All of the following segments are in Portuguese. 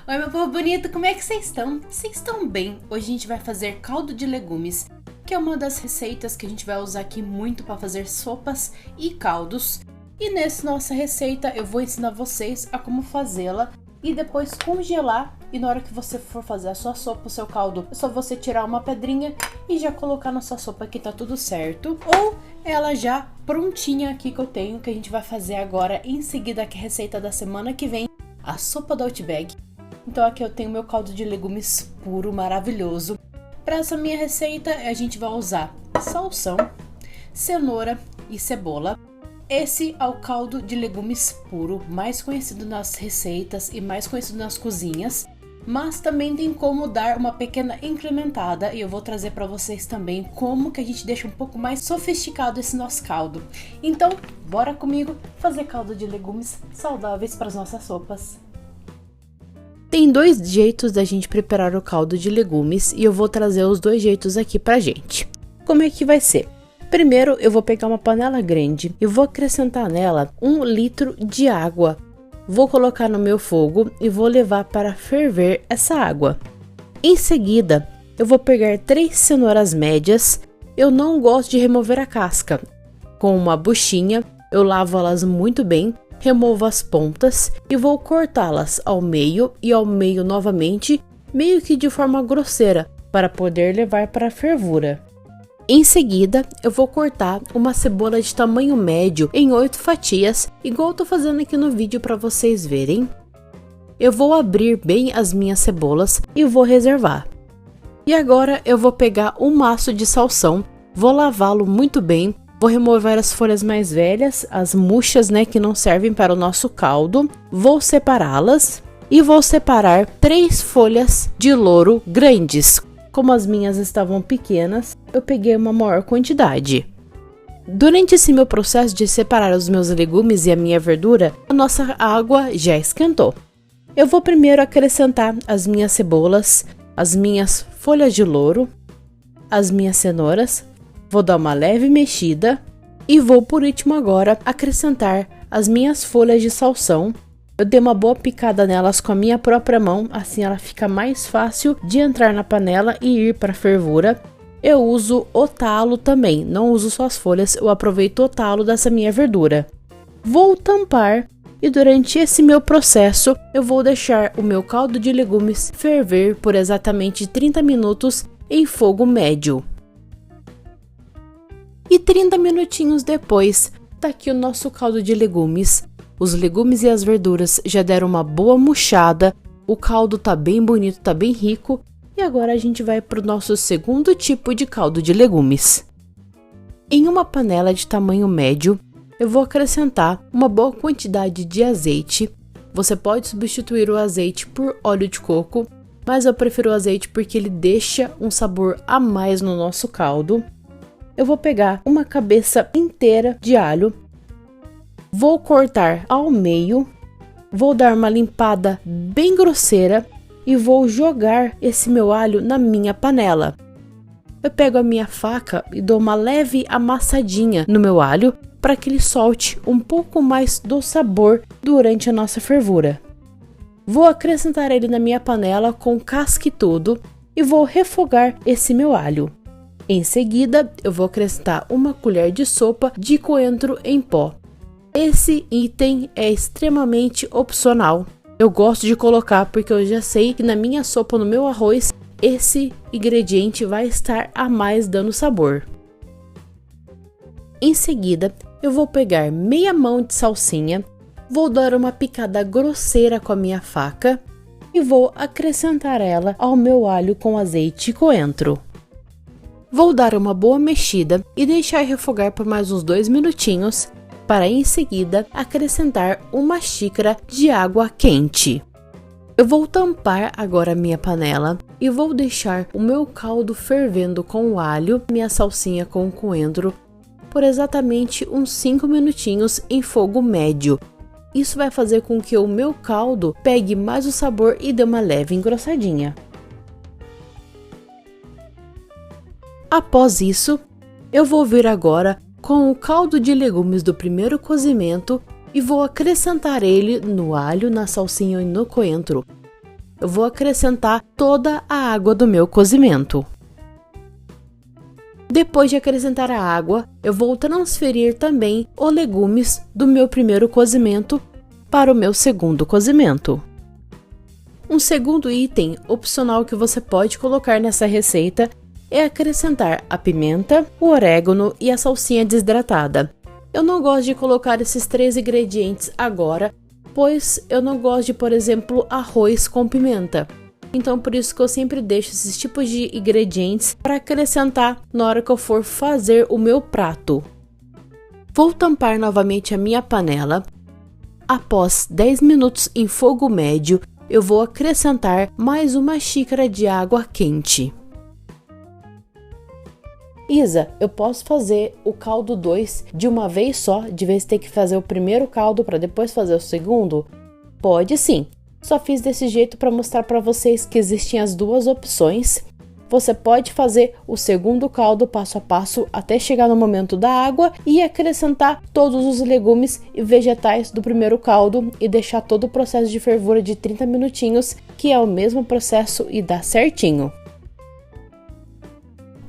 Oi, meu povo bonito, como é que vocês estão? Vocês estão bem? Hoje a gente vai fazer caldo de legumes, que é uma das receitas que a gente vai usar aqui muito para fazer sopas e caldos. E nessa nossa receita eu vou ensinar vocês a como fazê-la e depois congelar. E na hora que você for fazer a sua sopa, o seu caldo, é só você tirar uma pedrinha e já colocar na sua sopa que tá tudo certo. Ou ela já prontinha aqui que eu tenho, que a gente vai fazer agora em seguida, que é a receita da semana que vem, a sopa do Outback. Então aqui eu tenho meu caldo de legumes puro, maravilhoso. Para essa minha receita a gente vai usar salsão, cenoura e cebola. Esse é o caldo de legumes puro, mais conhecido nas receitas e mais conhecido nas cozinhas. Mas também tem como dar uma pequena incrementada e eu vou trazer para vocês também como que a gente deixa um pouco mais sofisticado esse nosso caldo. Então, bora comigo fazer caldo de legumes saudáveis para as nossas sopas. Tem dois jeitos da gente preparar o caldo de legumes e eu vou trazer os dois jeitos aqui pra gente. Como é que vai ser? Primeiro eu vou pegar uma panela grande e vou acrescentar nela 1 litro de água. Vou colocar no meu fogo e vou levar para ferver essa água. Em seguida eu vou pegar 3 cenouras médias. Eu não gosto de remover a casca. Com uma buchinha eu lavo elas muito bem. Removo as pontas e vou cortá-las ao meio e ao meio novamente, meio que de forma grosseira, para poder levar para a fervura. Em seguida, eu vou cortar uma cebola de tamanho médio em 8 fatias, igual eu tô fazendo aqui no vídeo para vocês verem. Eu vou abrir bem as minhas cebolas e vou reservar. E agora eu vou pegar um maço de salsão, vou lavá-lo muito bem. Vou remover as folhas mais velhas, as murchas, que não servem para o nosso caldo. Vou separá-las e vou separar 3 folhas de louro grandes. Como as minhas estavam pequenas, eu peguei uma maior quantidade. Durante esse meu processo de separar os meus legumes e a minha verdura, a nossa água já esquentou. Eu vou primeiro acrescentar as minhas cebolas, as minhas folhas de louro, as minhas cenouras. Vou dar uma leve mexida e vou por último agora acrescentar as minhas folhas de salsão. Eu dei uma boa picada nelas com a minha própria mão, assim ela fica mais fácil de entrar na panela e ir para a fervura. Eu uso o talo também, não uso só as folhas, eu aproveito o talo dessa minha verdura. Vou tampar e durante esse meu processo eu vou deixar o meu caldo de legumes ferver por exatamente 30 minutos em fogo médio. E 30 minutinhos depois, tá aqui o nosso caldo de legumes. Os legumes e as verduras já deram uma boa murchada, o caldo tá bem bonito, tá bem rico. E agora a gente vai pro nosso segundo tipo de caldo de legumes. Em uma panela de tamanho médio, eu vou acrescentar uma boa quantidade de azeite. Você pode substituir o azeite por óleo de coco, mas eu prefiro o azeite porque ele deixa um sabor a mais no nosso caldo. Eu vou pegar uma cabeça inteira de alho, vou cortar ao meio, vou dar uma limpada bem grosseira e vou jogar esse meu alho na minha panela. Eu pego a minha faca e dou uma leve amassadinha no meu alho para que ele solte um pouco mais do sabor durante a nossa fervura. Vou acrescentar ele na minha panela com casca e tudo e vou refogar esse meu alho. Em seguida, eu vou acrescentar uma colher de sopa de coentro em pó. Esse item é extremamente opcional. Eu gosto de colocar porque eu já sei que na minha sopa, no meu arroz, esse ingrediente vai estar a mais dando sabor. Em seguida, eu vou pegar meia mão de salsinha, vou dar uma picada grosseira com a minha faca e vou acrescentar ela ao meu alho com azeite e coentro. Vou dar uma boa mexida e deixar refogar por mais uns 2 minutinhos, para em seguida acrescentar uma xícara de água quente. Eu vou tampar agora a minha panela e vou deixar o meu caldo fervendo com o alho, minha salsinha com o coentro, por exatamente uns 5 minutinhos em fogo médio. Isso vai fazer com que o meu caldo pegue mais o sabor e dê uma leve engrossadinha. Após isso, eu vou vir agora com o caldo de legumes do primeiro cozimento e vou acrescentar ele no alho, na salsinha e no coentro. eu vou acrescentar toda a água do meu cozimento. Depois de acrescentar a água, eu vou transferir também os legumes do meu primeiro cozimento para o meu segundo cozimento. Um segundo item opcional que você pode colocar nessa receita é acrescentar a pimenta, o orégano e a salsinha desidratada. Eu não gosto de colocar esses 3 ingredientes agora, pois eu não gosto de, por exemplo, arroz com pimenta. Então por isso que eu sempre deixo esses tipos de ingredientes para acrescentar na hora que eu for fazer o meu prato. Vou tampar novamente a minha panela. Após 10 minutos em fogo médio, eu vou acrescentar mais uma xícara de água quente. Isa, eu posso fazer o caldo 2 de uma vez só, de vez ter que fazer o primeiro caldo para depois fazer o segundo? Pode sim. Só fiz desse jeito para mostrar para vocês que existem as duas opções. Você pode fazer o segundo caldo passo a passo até chegar no momento da água e acrescentar todos os legumes e vegetais do primeiro caldo e deixar todo o processo de fervura de 30 minutinhos, que é o mesmo processo e dá certinho.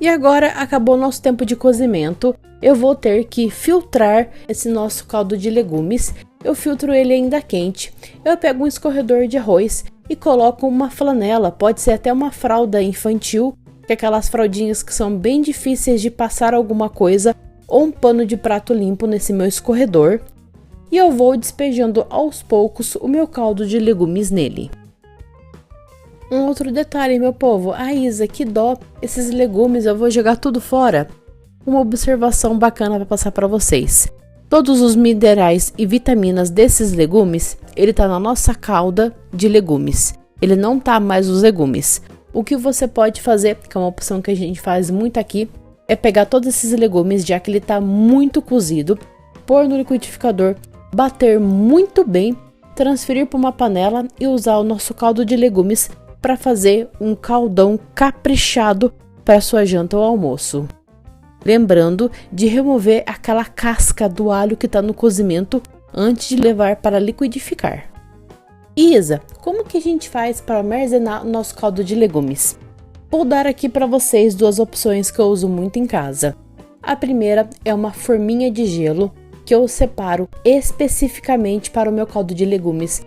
E agora acabou nosso tempo de cozimento, eu vou ter que filtrar esse nosso caldo de legumes. Eu filtro ele ainda quente. Eu pego um escorredor de arroz e coloco uma flanela, pode ser até uma fralda infantil, que é aquelas fraldinhas que são bem difíceis de passar alguma coisa, ou um pano de prato limpo nesse meu escorredor. E eu vou despejando aos poucos o meu caldo de legumes nele. Um outro detalhe, meu povo, Isa, que dó, esses legumes eu vou jogar tudo fora. Uma observação bacana para passar para vocês. Todos os minerais e vitaminas desses legumes, ele tá na nossa calda de legumes. Ele não tá mais nos legumes. O que você pode fazer, que é uma opção que a gente faz muito aqui, é pegar todos esses legumes, já que ele tá muito cozido, pôr no liquidificador, bater muito bem, transferir para uma panela e usar o nosso caldo de legumes para fazer um caldão caprichado para sua janta ou almoço. Lembrando de remover aquela casca do alho que está no cozimento antes de levar para liquidificar. Isa, como que a gente faz para armazenar o nosso caldo de legumes? Vou dar aqui para vocês duas opções que eu uso muito em casa. A primeira é uma forminha de gelo que eu separo especificamente para o meu caldo de legumes,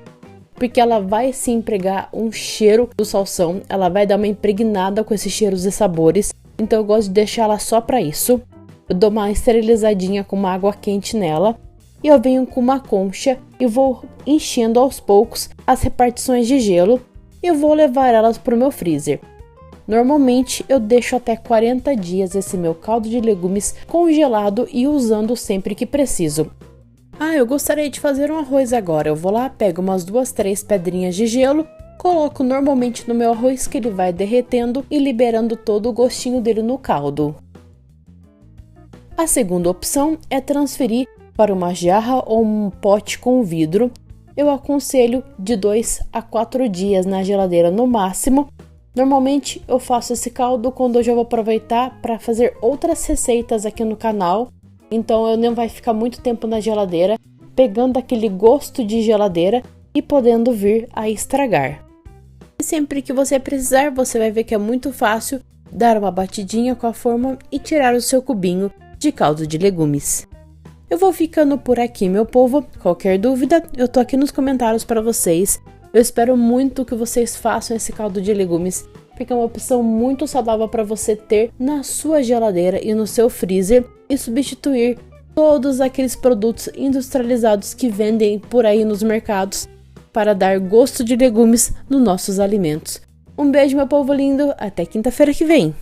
porque ela vai se empregar um cheiro do salsão, ela vai dar uma impregnada com esses cheiros e sabores, então eu gosto de deixar ela só para isso. Eu dou uma esterilizadinha com uma água quente nela e eu venho com uma concha e vou enchendo aos poucos as repartições de gelo e eu vou levar elas para o meu freezer. Normalmente eu deixo até 40 dias esse meu caldo de legumes congelado e usando sempre que preciso. Eu gostaria de fazer um arroz agora. Eu vou lá, pego umas 2, 3 pedrinhas de gelo, coloco normalmente no meu arroz que ele vai derretendo e liberando todo o gostinho dele no caldo. A segunda opção é transferir para uma jarra ou um pote com vidro. Eu aconselho de 2 a 4 dias na geladeira no máximo. Normalmente eu faço esse caldo quando eu já vou aproveitar para fazer outras receitas aqui no canal. Então eu não vai ficar muito tempo na geladeira, pegando aquele gosto de geladeira e podendo vir a estragar. E sempre que você precisar, você vai ver que é muito fácil dar uma batidinha com a forma e tirar o seu cubinho de caldo de legumes. Eu vou ficando por aqui, meu povo. Qualquer dúvida, eu tô aqui nos comentários para vocês. Eu espero muito que vocês façam esse caldo de legumes, porque é uma opção muito saudável para você ter na sua geladeira e no seu freezer e substituir todos aqueles produtos industrializados que vendem por aí nos mercados para dar gosto de legumes nos nossos alimentos. Um beijo, meu povo lindo, até quinta-feira que vem!